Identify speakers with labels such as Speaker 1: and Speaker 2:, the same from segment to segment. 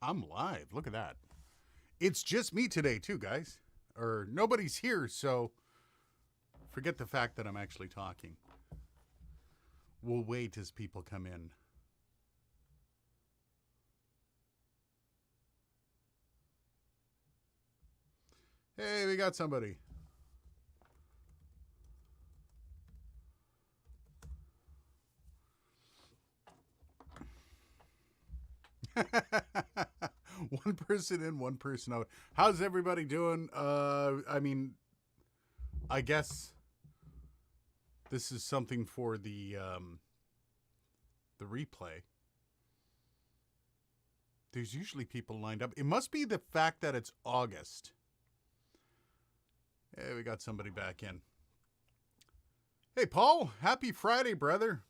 Speaker 1: I'm live. Look at that. It's just me today, too, guys. Or nobody's here, so forget the fact that I'm actually talking. We'll wait as people come in. Hey, we got somebody. One person in, one person out. How's everybody doing? I guess this is something for the replay. There's usually people lined up. It must be the fact that it's August. Hey, we got somebody back in. Hey, Paul. Happy Friday, brother.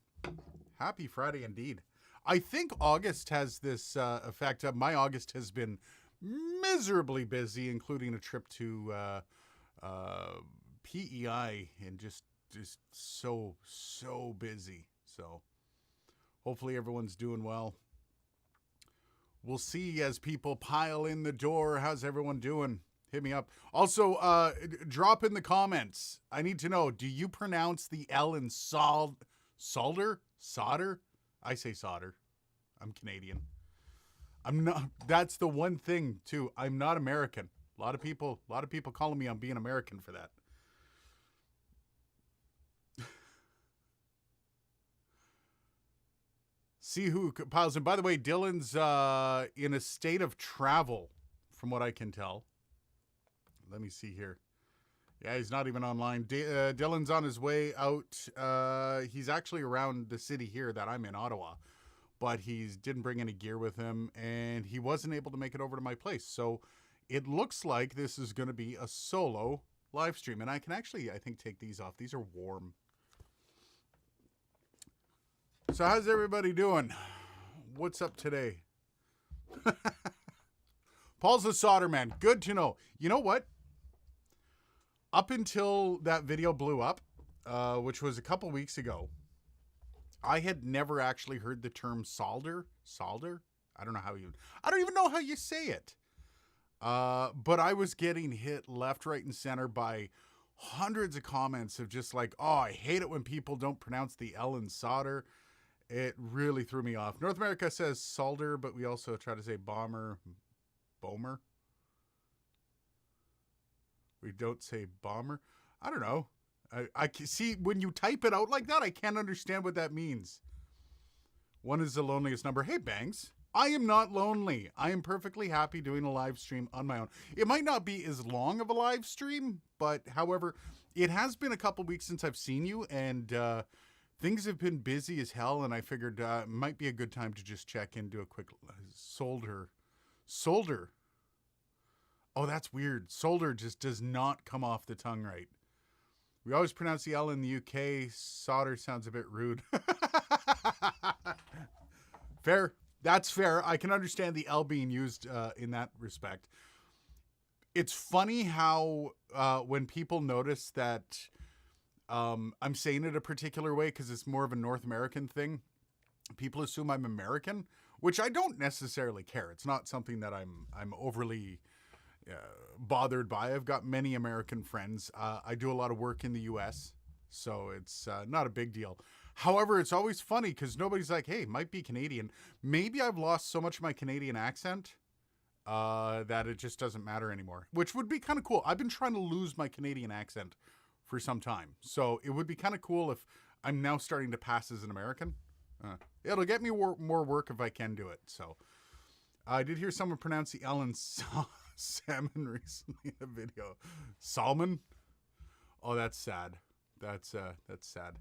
Speaker 1: Happy Friday indeed. I think August has this effect. My August has been miserably busy, including a trip to PEI, and just so busy. So hopefully everyone's doing well. We'll see as people pile in the door. How's everyone doing? Hit me up. Also, drop in the comments. I need to know, do you pronounce the L in solder? Solder? I say solder. I'm Canadian. I'm not. That's the one thing too. I'm not American. A lot of people calling me on being American for that. See who piles in. By the way, Dylan's in a state of travel, from what I can tell. Let me see here. Yeah, he's not even online. Dylan's on his way out. He's actually around the city here that I'm in, Ottawa. But he didn't bring any gear with him, and he wasn't able to make it over to my place. So it looks like this is going to be a solo live stream. And I can actually, I think, take these off. These are warm. So how's everybody doing? What's up today? Paul's a solder man. Good to know. You know what? Up until that video blew up, which was a couple weeks ago, I had never actually heard the term solder. Solder? I don't even know how you say it. But I was getting hit left, right, and center by hundreds of comments of just like, oh, I hate it when people don't pronounce the L in solder. It really threw me off. North America says solder, but we also try to say bomber. We don't say bomber. I don't know. I see when you type it out like that, I can't understand what that means. One is the loneliest number. Hey, Bangs. I am not lonely. I am perfectly happy doing a live stream on my own. It might not be as long of a live stream, but however, it has been a couple weeks since I've seen you, and things have been busy as hell, and I figured it might be a good time to just check in, do a quick solder. Oh, that's weird. Solder just does not come off the tongue right. We always pronounce the L in the UK. Solder sounds a bit rude. Fair. That's fair. I can understand the L being used in that respect. It's funny how when people notice that I'm saying it a particular way because it's more of a North American thing, people assume I'm American, which I don't necessarily care. It's not something that I'm overly bothered by. I've got many American friends. I do a lot of work in the US, so it's not a big deal. However, it's always funny because nobody's like, hey, might be Canadian. Maybe I've lost so much of my Canadian accent that it just doesn't matter anymore, which would be kind of cool. I've been trying to lose my Canadian accent for some time, so it would be kind of cool if I'm now starting to pass as an American. It'll get me more work if I can do it. So I did hear someone pronounce the L in salmon recently in a video. Salmon? Oh, that's sad. That's sad.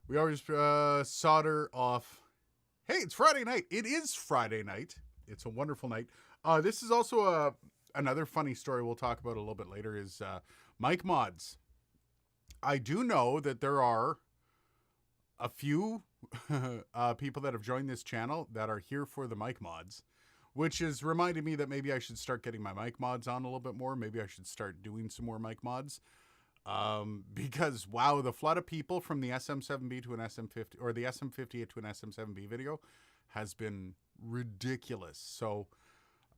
Speaker 1: We always solder off. Hey, it's Friday night. It is Friday night. It's a wonderful night. This is also another funny story we'll talk about a little bit later is mic mods. I do know that there are a few people that have joined this channel that are here for the mic mods, which is reminding me that maybe I should start getting my mic mods on a little bit more. Maybe I should start doing some more mic mods. Because wow, the flood of people from the SM7B to an SM50 or the SM58 to an SM7B video has been ridiculous. So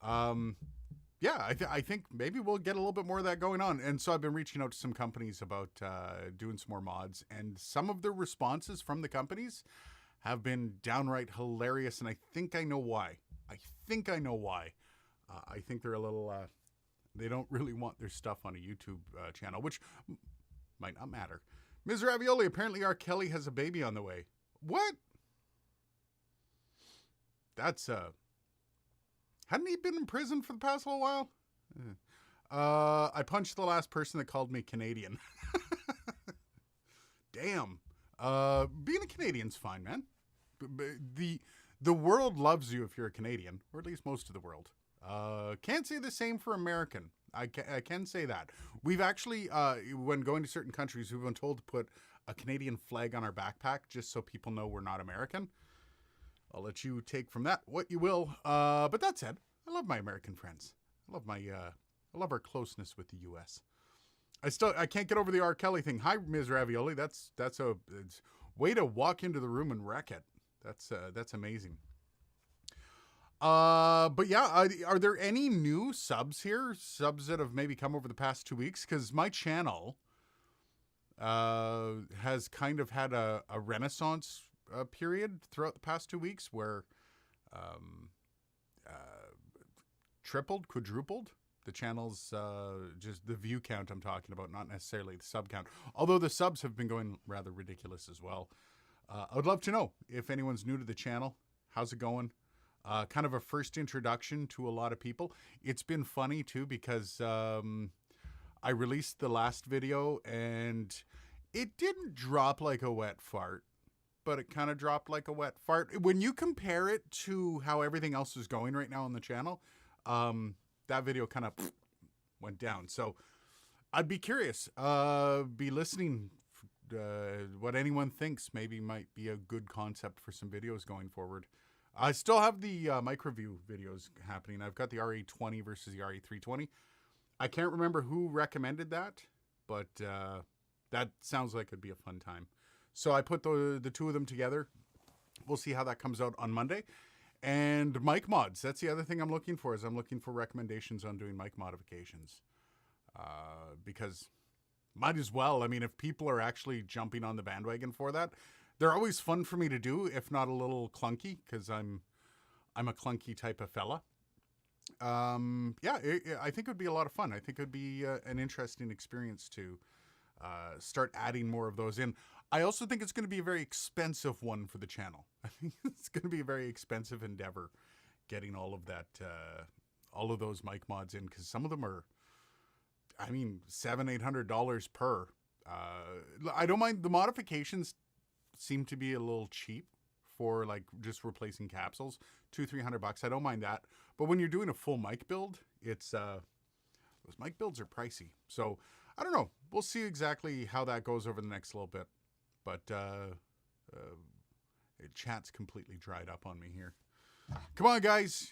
Speaker 1: Yeah, I think maybe we'll get a little bit more of that going on. And so I've been reaching out to some companies about doing some more mods, and some of the responses from the companies have been downright hilarious. And I think I know why. I think they're a little. They don't really want their stuff on a YouTube channel, which might not matter. Ms. Ravioli, apparently R. Kelly has a baby on the way. What? That's hadn't he been in prison for the past little while? I punched the last person that called me Canadian. Damn. Being a Canadian's fine, man. The world loves you if you're a Canadian, or at least most of the world. Can't say the same for American. I can say that. We've actually, when going to certain countries, we've been told to put a Canadian flag on our backpack just so people know we're not American. I'll let you take from that what you will. But that said, I love my American friends. I love our closeness with the U.S. I can't get over the R. Kelly thing. Hi, Ms. Ravioli. That's a way to walk into the room and wreck it. That's amazing. But yeah, are there any new subs here? Subs that have maybe come over the past 2 weeks? Because my channel has kind of had a renaissance period throughout the past 2 weeks where tripled, quadrupled. The channel's just the view count I'm talking about, not necessarily the sub count. Although the subs have been going rather ridiculous as well. I would love to know if anyone's new to the channel. How's it going? Kind of a first introduction to a lot of people. It's been funny too because I released the last video and it didn't drop like a wet fart, but it kind of dropped like a wet fart. When you compare it to how everything else is going right now on the channel, that video kind of went down. So I'd be curious, be listening what anyone thinks maybe might be a good concept for some videos going forward. I still have the mic review videos happening. I've got the RE20 versus the RE320. I can't remember who recommended that, but that sounds like it'd be a fun time. So I put the two of them together. We'll see how that comes out on Monday. And mic mods. That's the other thing I'm looking for, is I'm looking for recommendations on doing mic modifications. Because might as well. I mean, if people are actually jumping on the bandwagon for that, they're always fun for me to do, if not a little clunky, because I'm a clunky type of fella. Yeah, I think it would be a lot of fun. I think it would be an interesting experience to start adding more of those in. I also think it's going to be a very expensive one for the channel. I think it's going to be a very expensive endeavor getting all of that, all of those mic mods in, because some of them are, I mean, $700-800 per. I don't mind the modifications. Seem to be a little cheap for like just replacing capsules. $200-300. I don't mind that. But when you're doing a full mic build, it's those mic builds are pricey. So I don't know. We'll see exactly how that goes over the next little bit. But chat's completely dried up on me here. Come on, guys.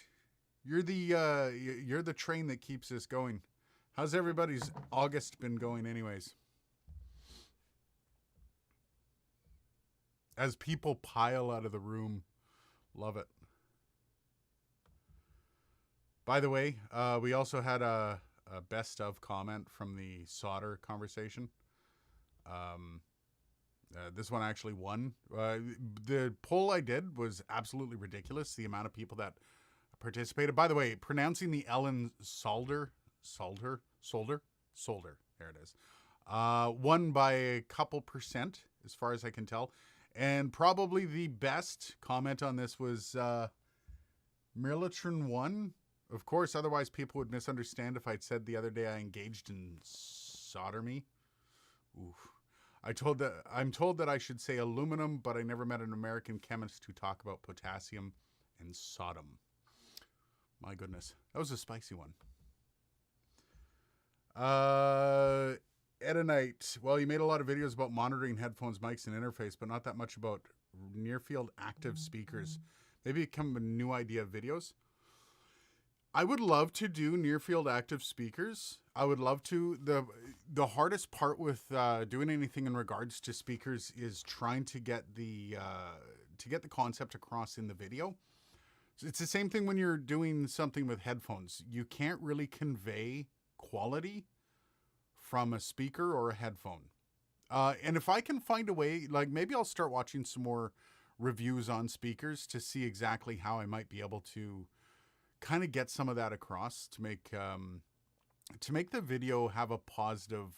Speaker 1: You're the train that keeps this going. How's everybody's August been going anyways? As people pile out of the room. Love it. By the way, we also had a best of comment from the solder conversation. This one actually won. The poll I did was absolutely ridiculous. The amount of people that participated. By the way, pronouncing the L in solder. There it is. Won by a couple percent, as far as I can tell. And probably the best comment on this was Mirlatron 1. Of course, otherwise people would misunderstand if I'd said the other day I engaged in sodomy. Oof. I'm told that I should say aluminum, but I never met an American chemist who talk about potassium and sodom. My goodness. That was a spicy one. Edinite. Well, you made a lot of videos about monitoring headphones, mics, and interface, but not that much about near-field active speakers. Maybe become a new idea of videos. I would love to do near-field active speakers. I would love to. The hardest part with doing anything in regards to speakers is trying to get the concept across in the video. It's the same thing when you're doing something with headphones. You can't really convey quality from a speaker or a headphone. And if I can find a way, like maybe I'll start watching some more reviews on speakers to see exactly how I might be able to kind of get some of that across to make the video have a positive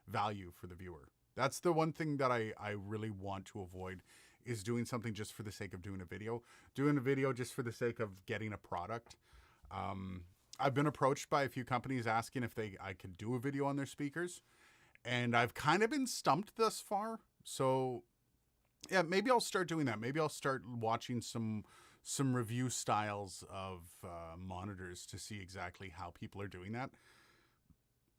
Speaker 1: value for the viewer. That's the one thing that I really want to avoid is doing something just for the sake of doing a video. Doing a video just for the sake of getting a product. I've been approached by a few companies asking if I could do a video on their speakers. And I've kind of been stumped thus far. So yeah, maybe I'll start doing that. Maybe I'll start watching some review styles of monitors to see exactly how people are doing that.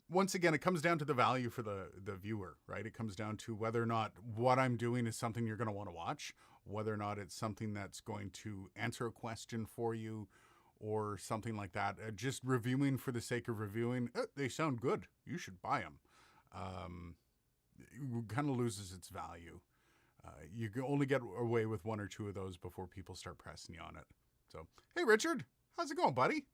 Speaker 1: Once again, it comes down to the value for the viewer, right? It comes down to whether or not what I'm doing is something you're going to want to watch, whether or not it's something that's going to answer a question for you or something like that. Just reviewing for the sake of reviewing, they sound good, you should buy them. It kind of loses its value. You can only get away with one or two of those before people start pressing you on it. So, hey, Richard, how's it going, buddy?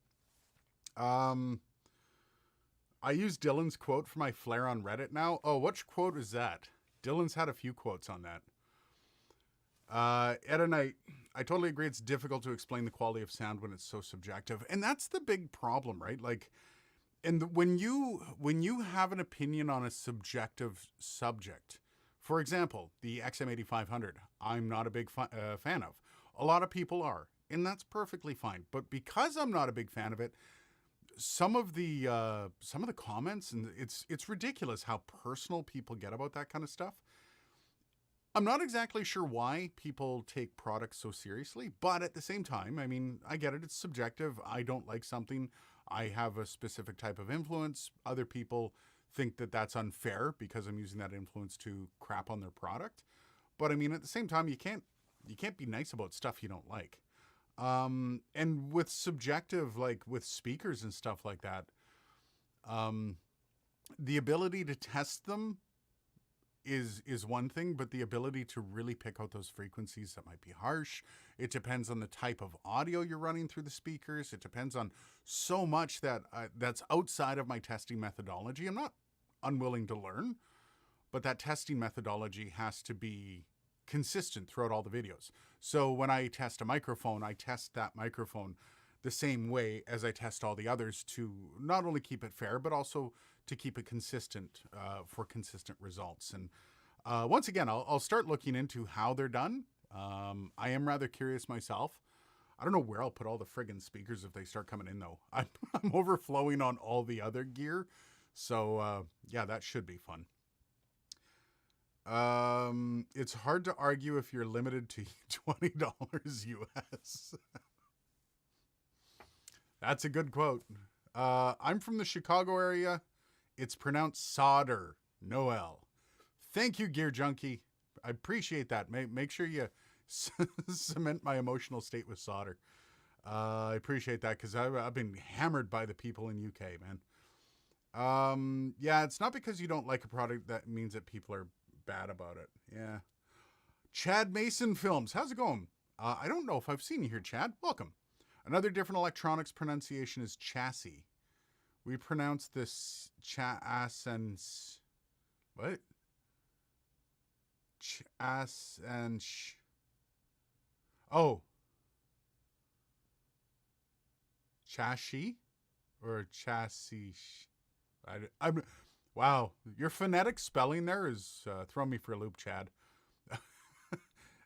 Speaker 1: I use Dylan's quote for my flare on Reddit now. Oh, which quote is that? Dylan's had a few quotes on that. Ed and I totally agree it's difficult to explain the quality of sound when it's so subjective. And that's the big problem, right? Like, and when you have an opinion on a subjective subject, for example, the XM8500, I'm not a big fan of. A lot of people are, and that's perfectly fine. But because I'm not a big fan of it, some of the comments, and it's ridiculous how personal people get about that kind of stuff. I'm not exactly sure why people take products so seriously, but at the same time, I mean, I get it. It's subjective. I don't like something. I have a specific type of influence. Other people think that that's unfair because I'm using that influence to crap on their product. But I mean, at the same time, you can't be nice about stuff you don't like. And with subjective, like with speakers and stuff like that, the ability to test them is one thing, but the ability to really pick out those frequencies that might be harsh. It depends on the type of audio you're running through the speakers. It depends on so much that's outside of my testing methodology. I'm not unwilling to learn, but that testing methodology has to be consistent throughout all the videos. So when I test a microphone, I test that microphone the same way as I test all the others to not only keep it fair, but also to keep it consistent for consistent results. And once again, I'll start looking into how they're done. I am rather curious myself. I don't know where I'll put all the friggin' speakers if they start coming in, though. I'm overflowing on all the other gear. So, yeah, that should be fun. It's hard to argue if you're limited to $20 US. That's a good quote. I'm from the Chicago area. It's pronounced solder, no L. Thank you, Gear Junkie. I appreciate that. Make sure you cement my emotional state with solder. I appreciate that because I've been hammered by the people in UK, man. Yeah, it's not because you don't like a product that means that people are bad about it. Yeah. Chad Mason Films. How's it going? I don't know if I've seen you here, Chad. Welcome. Another different electronics pronunciation is chassis. We pronounce this and what? Chas and sh. Oh. Chassis or chassis? I'm wow. Your phonetic spelling there is throwing me for a loop, Chad.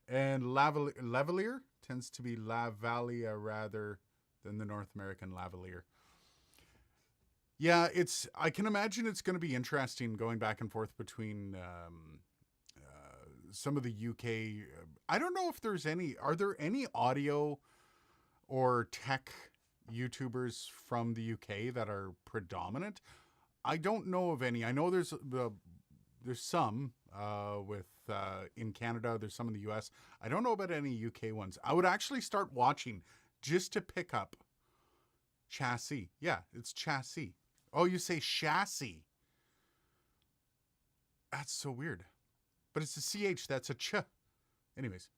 Speaker 1: And lavalier tends to be lavalier rather than the North American lavalier. Yeah, I can imagine it's going to be interesting going back and forth between some of the UK. I don't know if are there any audio or tech YouTubers from the UK that are predominant? I don't know of any. I know there's some with in Canada. There's some in the US. I don't know about any UK ones. I would actually start watching just to pick up chassis. Yeah, it's chassis. Oh, you say chassis. That's so weird. But it's a CH. That's a ch. Anyways.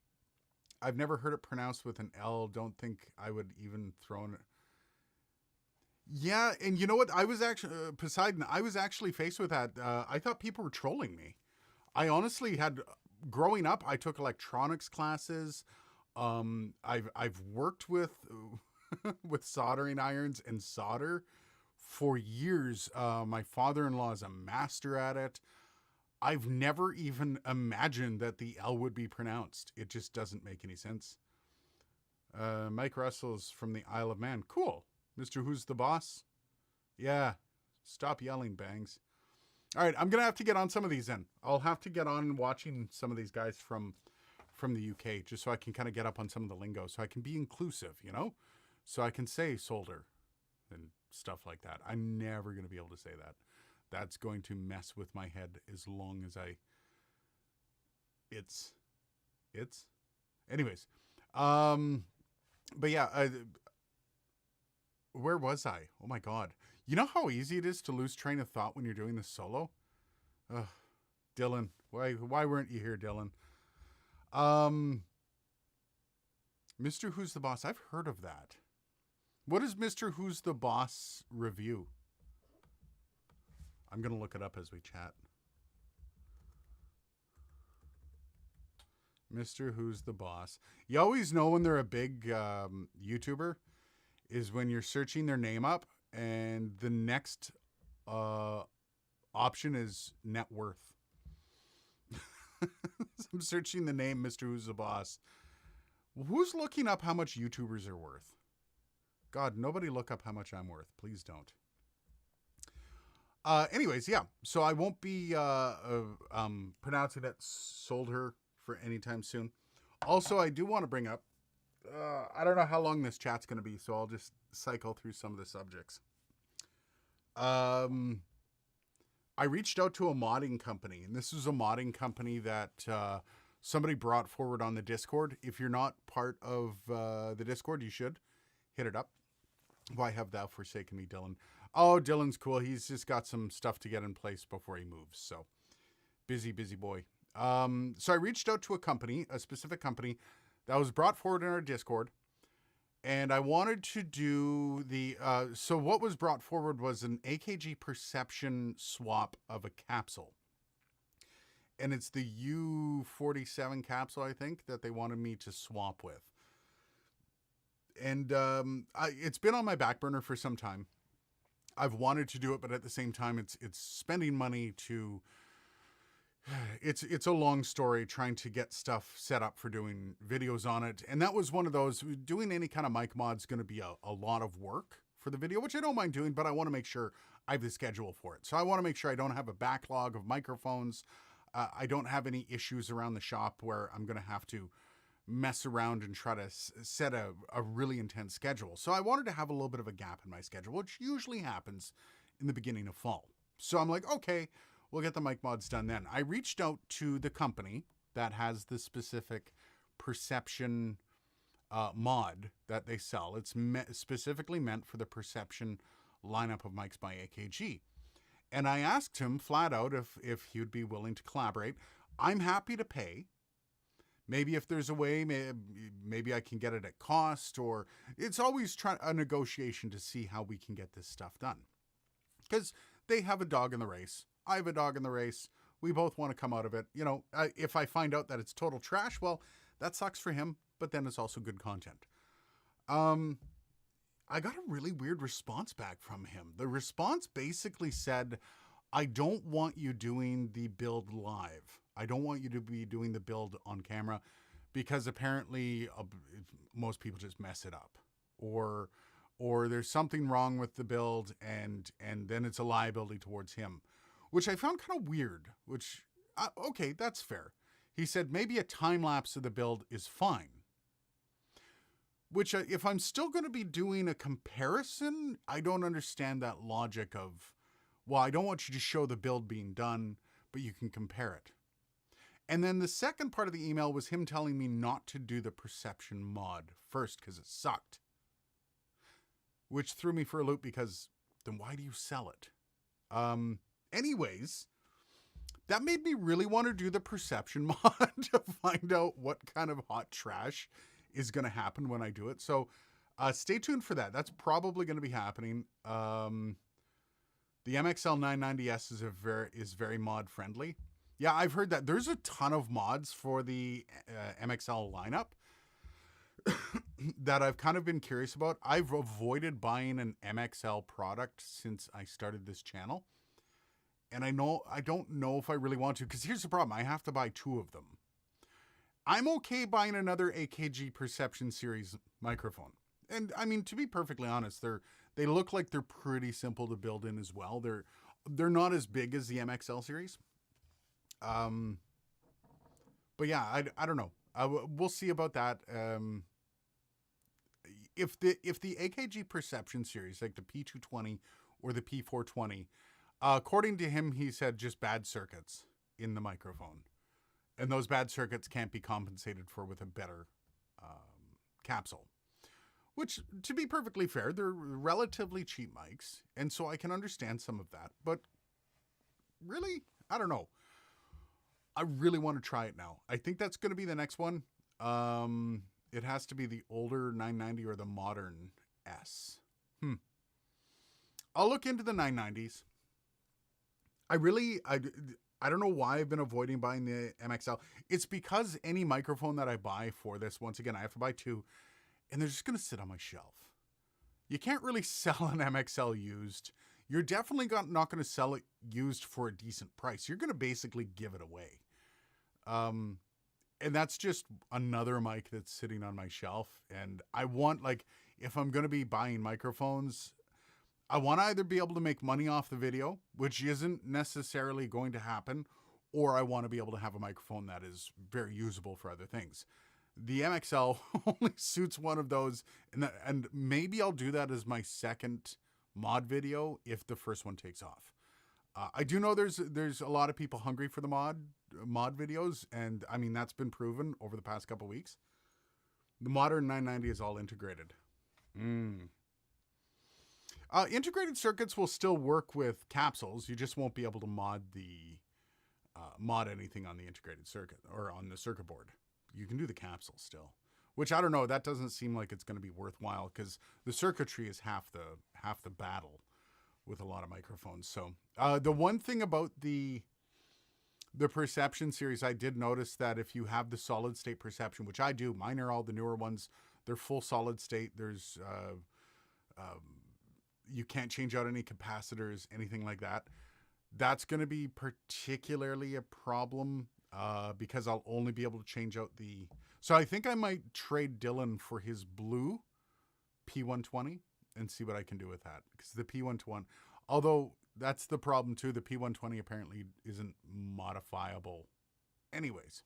Speaker 1: I've never heard it pronounced with an L. Don't think I would even throw in. Yeah, and you know what? I was actually Poseidon. I was actually faced with that. I thought people were trolling me. I honestly had growing up. I took electronics classes. I've worked with with soldering irons and solder for years. My father-in-law is a master at it. I've never even imagined that the L would be pronounced. It just doesn't make any sense. Mike Russell's from the Isle of Man. Cool. Mr. Who's the Boss? Yeah. Stop yelling, Bangs. All right, I'm going to have to get on some of these then. I'll have to get on watching some of these guys from the UK just so I can kind of get up on some of the lingo, so I can be inclusive, you know? So I can say solder and stuff like that. I'm never going to be able to say that. That's going to mess with my head as long as it's anyways. But yeah, where was I? Oh my God. You know how easy it is to lose train of thought when you're doing this solo? Ugh, Dylan, why weren't you here, Dylan? Mr. Who's the Boss? I've heard of that. What is Mr. Who's the Boss review? I'm going to look it up as we chat. Mr. Who's the Boss. You always know when they're a big YouTuber is when you're searching their name up and the next option is net worth. I'm searching the name Mr. Who's the Boss. Who's looking up how much YouTubers are worth? God, nobody look up how much I'm worth. Please don't. Anyways, yeah. So I won't be pronouncing it solder for any time soon. Also, I do want to bring up, I don't know how long this chat's going to be, so I'll just cycle through some of the subjects. I reached out to a modding company, and this is a modding company that somebody brought forward on the Discord. If you're not part of the Discord, you should hit it up. Why have thou forsaken me, Dylan? Oh, Dylan's cool. He's just got some stuff to get in place before he moves. So busy boy. So I reached out to a company, a specific company that was brought forward in our Discord. And I wanted to do the, so what was brought forward was an AKG perception swap of a capsule. And it's the U47 capsule, I think, that they wanted me to swap with. And it's been on my back burner for some time. I've wanted to do it, but at the same time, it's spending money to... It's a long story trying to get stuff set up for doing videos on it. And that was one of those, doing any kind of mic mod is going to be a lot of work for the video, which I don't mind doing, but I want to make sure I have the schedule for it. So I want to make sure I don't have a backlog of microphones. I don't have any issues around the shop where I'm going to have to mess around and try to set a really intense schedule. So I wanted to have a little bit of a gap in my schedule, which usually happens in the beginning of fall. So I'm like, okay, we'll get the mic mods done then. I reached out to the company that has the specific perception mod that they sell. It's specifically meant for the perception lineup of mics by AKG. And I asked him flat out if he would be willing to collaborate. I'm happy to pay. Maybe if there's a way, maybe I can get it at cost, or it's always a negotiation to see how we can get this stuff done. Because they have a dog in the race. I have a dog in the race. We both want to come out of it. You know, if I find out that it's total trash, well, that sucks for him, but then it's also good content. I got a really weird response back from him. The response basically said, I don't want you doing the build live. I don't want you to be doing the build on camera because apparently most people just mess it up, or there's something wrong with the build and then it's a liability towards him, which I found kind of weird, which, okay, that's fair. He said maybe a time lapse of the build is fine, which if I'm still going to be doing a comparison, I don't understand that logic of, well, I don't want you to show the build being done, but you can compare it. And then the second part of the email was him telling me not to do the perception mod first because it sucked. Which threw me for a loop because then why do you sell it? Anyways, that made me really want to do the perception mod to find out what kind of hot trash is going to happen when I do it. So stay tuned for that. That's probably going to be happening. The MXL 990S is very mod friendly. Yeah, I've heard that. There's a ton of mods for the MXL lineup that I've kind of been curious about. I've avoided buying an MXL product since I started this channel. And I don't know if I really want to, because here's the problem. I have to buy 2 of them. I'm okay buying another AKG Perception Series microphone. And I mean, to be perfectly honest, they look like they're pretty simple to build in as well. They're not as big as the MXL series. But yeah, I don't know. We'll see about that. If the AKG Perception series, like the P220 or the P420, according to him, he said just bad circuits in the microphone, and those bad circuits can't be compensated for with a better capsule. Which, to be perfectly fair, they're relatively cheap mics, and so I can understand some of that. But really, I don't know. I really want to try it now. I think that's going to be the next one. It has to be the older 990 or the modern S. I'll look into the 990s. I don't know why I've been avoiding buying the MXL. It's because any microphone that I buy for this, once again, I have to buy 2, and they're just going to sit on my shelf. You can't really sell an MXL used. You're definitely not going to sell it used for a decent price. You're going to basically give it away. And that's just another mic that's sitting on my shelf. And I want, like, if I'm going to be buying microphones, I want to either be able to make money off the video, which isn't necessarily going to happen, or I want to be able to have a microphone that is very usable for other things. The MXL only suits one of those, and maybe I'll do that as my second mod video if the first one takes off. I do know there's a lot of people hungry for the mod videos, and I mean that's been proven over the past couple weeks. The modern 990 is all integrated. Integrated circuits will still work with capsules. You just won't be able to mod anything on the integrated circuit or on the circuit board. You can do the capsule still, which I don't know. That doesn't seem like it's going to be worthwhile because the circuitry is half the battle with a lot of microphones. So the one thing about the Perception series, I did notice that if you have the solid state perception, which I do, mine are all the newer ones. They're full solid state. There's you can't change out any capacitors, anything like that. That's going to be particularly a problem because I'll only be able to change out the... So I think I might trade Dylan for his blue P120 and see what I can do with that. Because the P120, although that's the problem too, the P120 apparently isn't modifiable. Anyways,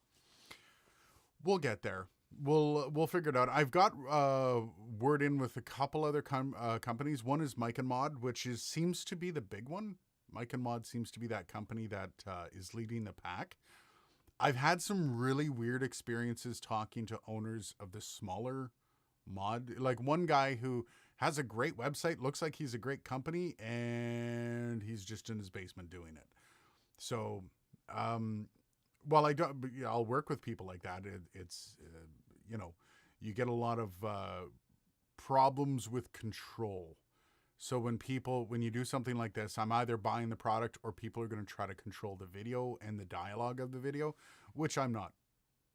Speaker 1: we'll get there. We'll figure it out. I've got word in with a couple other companies. One is Mic and Mod, which seems to be the big one. Mic and Mod seems to be that company that is leading the pack. I've had some really weird experiences talking to owners of the smaller mod. Like one guy who has a great website, looks like he's a great company, and he's just in his basement doing it. So, well, I'll work with people like that. It's you get a lot of problems with control. So when you do something like this, I'm either buying the product or people are going to try to control the video and the dialogue of the video, which I'm not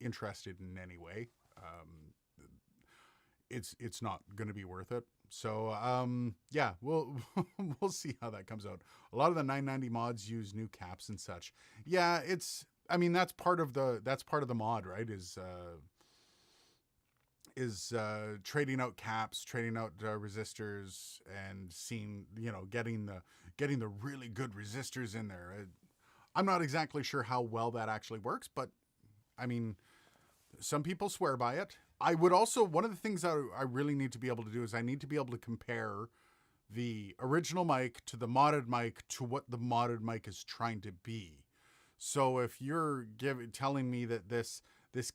Speaker 1: interested in any way. It's not going to be worth it. So yeah, we'll see how that comes out. A lot of the 990 mods use new caps and such. Yeah, that's part of the mod, right? Is trading out caps, trading out resistors, and seeing, getting the really good resistors in there. I'm not exactly sure how well that actually works, but I mean, some people swear by it. I would also, one of the things that I really need to be able to do is I need to be able to compare the original mic to the modded mic to what the modded mic is trying to be. So if you're telling me that this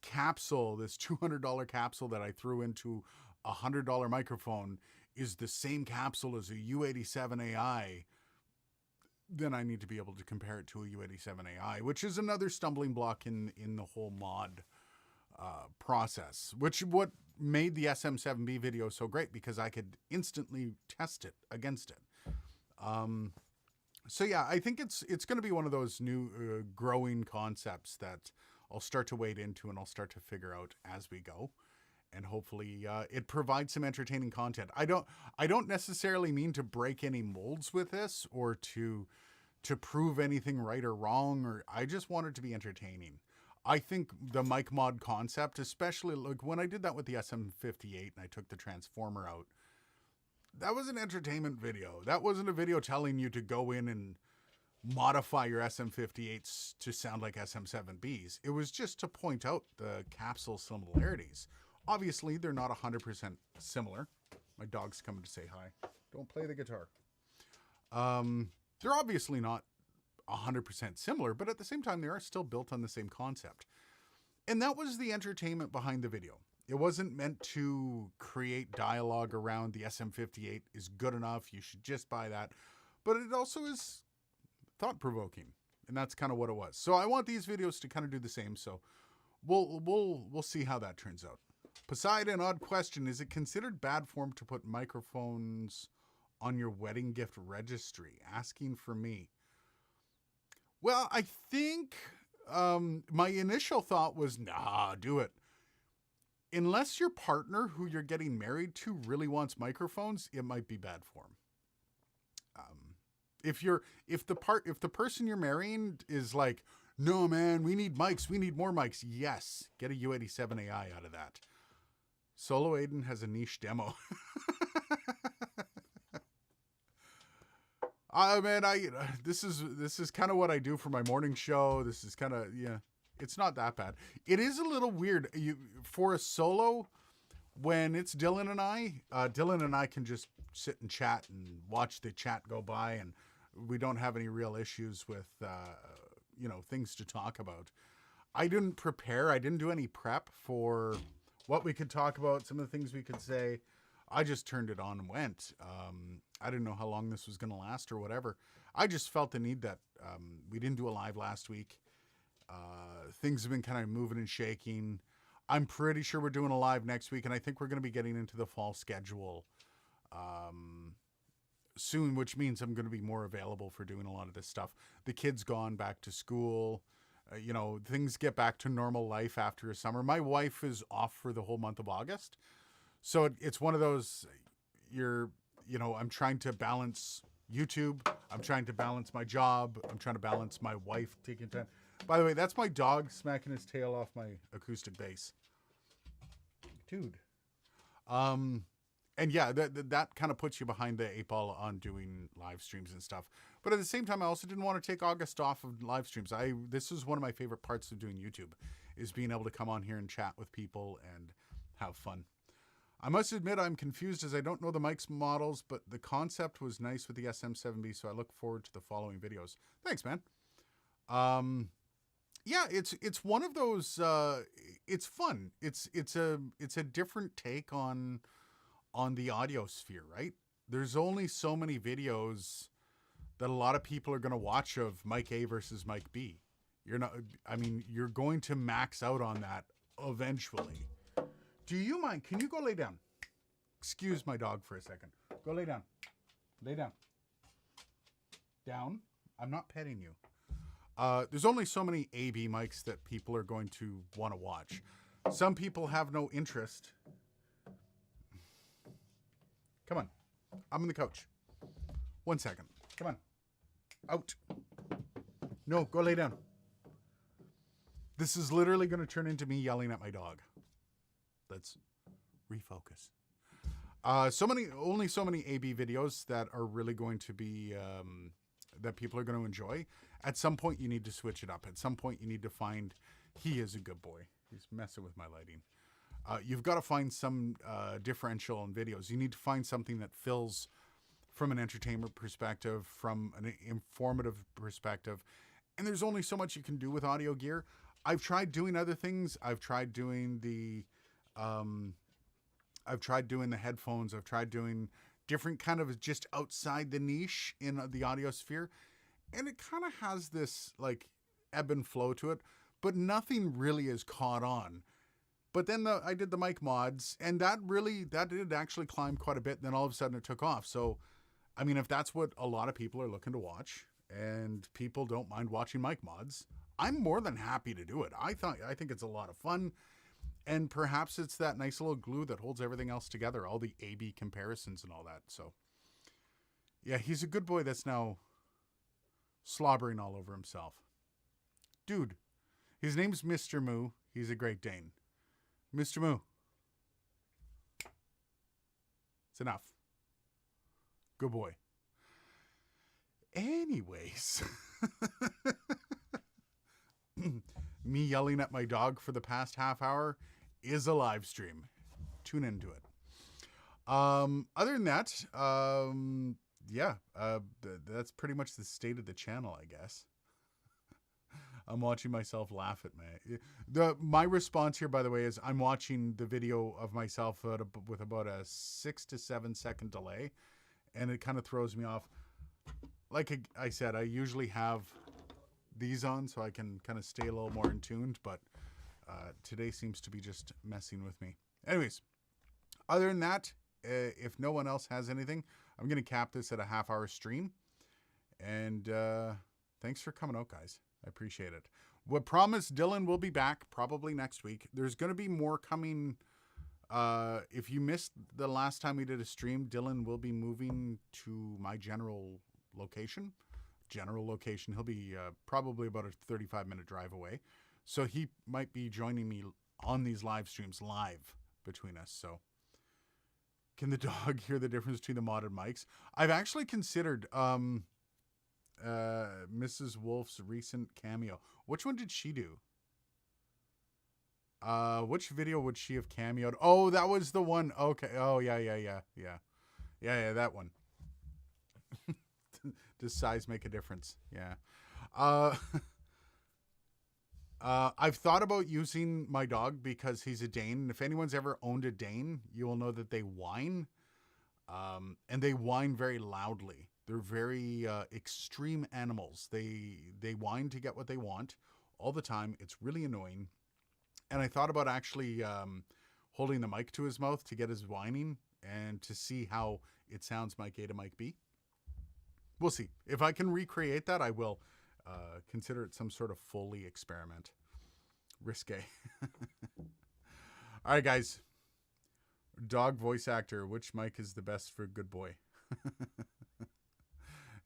Speaker 1: capsule, this $200 capsule that I threw into a $100 microphone is the same capsule as a U87 AI, then I need to be able to compare it to a U87AI, which is another stumbling block in the whole mod process, which what made the SM7B video so great, because I could instantly test it against it. So yeah, I think it's going to be one of those new growing concepts that I'll start to wade into and I'll start to figure out as we go. And hopefully it provides some entertaining content. I don't necessarily mean to break any molds with this or to prove anything right or wrong, or I just want it to be entertaining. I think the mic mod concept, especially like when I did that with the SM58 and I took the transformer out, that was an entertainment video. That wasn't a video telling you to go in and modify your SM58s to sound like SM7Bs. It was just to point out the capsule similarities. Obviously, they're not 100% similar. My dog's coming to say hi. Don't play the guitar. They're obviously not 100% similar, but at the same time, they are still built on the same concept. And that was the entertainment behind the video. It wasn't meant to create dialogue around the SM58 is good enough, you should just buy that. But it also is thought-provoking, and that's kind of what it was. So I want these videos to kind of do the same, so we'll see how that turns out. Poseidon, odd question. Is it considered bad form to put microphones on your wedding gift registry? Asking for me. Well, I think my initial thought was, nah, do it. Unless your partner who you're getting married to really wants microphones, it might be bad form. If the person you're marrying is like, no man, we need mics, we need more mics. Yes, get a U87AI out of that. Solo Aiden has a niche demo. This is kind of what I do for my morning show. This is kind of, yeah, it's not that bad. It is a little weird. For a solo, when it's Dylan and I can just sit and chat and watch the chat go by, and we don't have any real issues with, things to talk about. I didn't prepare. I didn't do any prep for what we could talk about, some of the things we could say. I just turned it on and went. I didn't know how long this was going to last or whatever. I just felt the need that we didn't do a live last week. Things have been kind of moving and shaking. I'm pretty sure we're doing a live next week, and I think we're going to be getting into the fall schedule soon, which means I'm going to be more available for doing a lot of this stuff. The kids gone back to school. Things get back to normal life after a summer. My wife is off for the whole month of August. So it's one of those, I'm trying to balance YouTube. I'm trying to balance my job. I'm trying to balance my wife taking time. By the way, that's my dog smacking his tail off my acoustic bass. Dude. And yeah, that kind of puts you behind the eight ball on doing live streams and stuff. But at the same time, I also didn't want to take August off of live streams. This is one of my favorite parts of doing YouTube, is being able to come on here and chat with people and have fun. I must admit I'm confused as I don't know the mics models, but the concept was nice with the SM7B, so I look forward to the following videos. Thanks, man. Yeah, it's one of those. It's fun. It's a different take on the audio sphere, right? There's only so many videos that a lot of people are going to watch of mic A versus mic B. You're going to max out on that eventually. Do you mind? Can you go lay down? Excuse my dog for a second. Go lay down. Lay down. Down. I'm not petting you. There's only so many AB mics that people are going to want to watch. Some people have no interest. Come on. I'm on the couch. 1 second. Come on. Out. No, go lay down. This is literally going to turn into me yelling at my dog. Let's refocus. Only so many AB videos that are really going to be, that people are going to enjoy. At some point, you need to switch it up. At some point, you need to find, he is a good boy. He's messing with my lighting. You've got to find some differential in videos. You need to find something that fills from an entertainment perspective, from an informative perspective. And there's only so much you can do with audio gear. I've tried doing other things. I've tried doing the headphones. I've tried doing different kind of just outside the niche in the audio sphere. and it kind of has this like ebb and flow to it, but nothing really is caught on. But then I did the mic mods, and that did actually climb quite a bit. And then all of a sudden it took off. So, I mean, if that's what a lot of people are looking to watch, and people don't mind watching mic mods, I'm more than happy to do it. I think it's a lot of fun, and perhaps it's that nice little glue that holds everything else together, all the A/B comparisons and all that. So, yeah, he's a good boy that's now slobbering all over himself. Dude, his name's Mr. Moo. He's a Great Dane. Mr. Moo. It's enough. Good boy. Anyways, me yelling at my dog for the past half hour is a live stream. Tune into it. Other than that, yeah, that's pretty much the state of the channel, I guess. I'm watching myself laugh at my response here, by the way, is I'm watching the video of myself with about a 6 to 7 second delay, and it kind of throws me off. Like I said, I usually have these on so I can kind of stay a little more in tune, but today seems to be just messing with me. Anyways, other than that, if no one else has anything, I'm going to cap this at a half-hour stream. And thanks for coming out, guys. I appreciate it. What promised, Dylan will be back probably next week. There's going to be more coming. If you missed the last time we did a stream, Dylan will be moving to my general location. He'll be probably about a 35-minute drive away. So he might be joining me on these live streams live between us. So can the dog hear the difference between the modded mics? I've actually considered Mrs. Wolf's recent cameo. Which one did she do? Which video would she have cameoed? Oh, that was the one. Okay. Oh, yeah, that one. Does size make a difference? Yeah. I've thought about using my dog because he's a Dane. And if anyone's ever owned a Dane, you will know that they whine. And they whine very loudly. They're very extreme animals. They whine to get what they want all the time. It's really annoying. And I thought about actually holding the mic to his mouth to get his whining and to see how it sounds mic A to mic B. We'll see. If I can recreate that, I will consider it some sort of Foley experiment. Risque. All right, guys. Dog voice actor. Which mic is the best for Good Boy?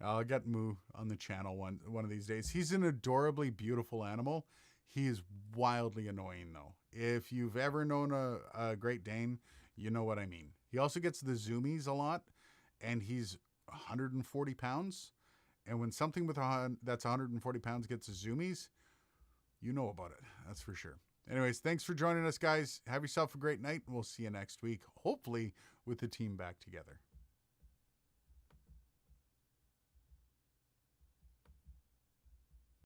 Speaker 1: I'll get Moo on the channel one of these days. He's an adorably beautiful animal. He is wildly annoying, though. If you've ever known a Great Dane, you know what I mean. He also gets the zoomies a lot, and he's 140 pounds. And when something that's 140 pounds gets the zoomies, you know about it. That's for sure. Anyways, thanks for joining us, guys. Have yourself a great night, and we'll see you next week, hopefully with the team back together.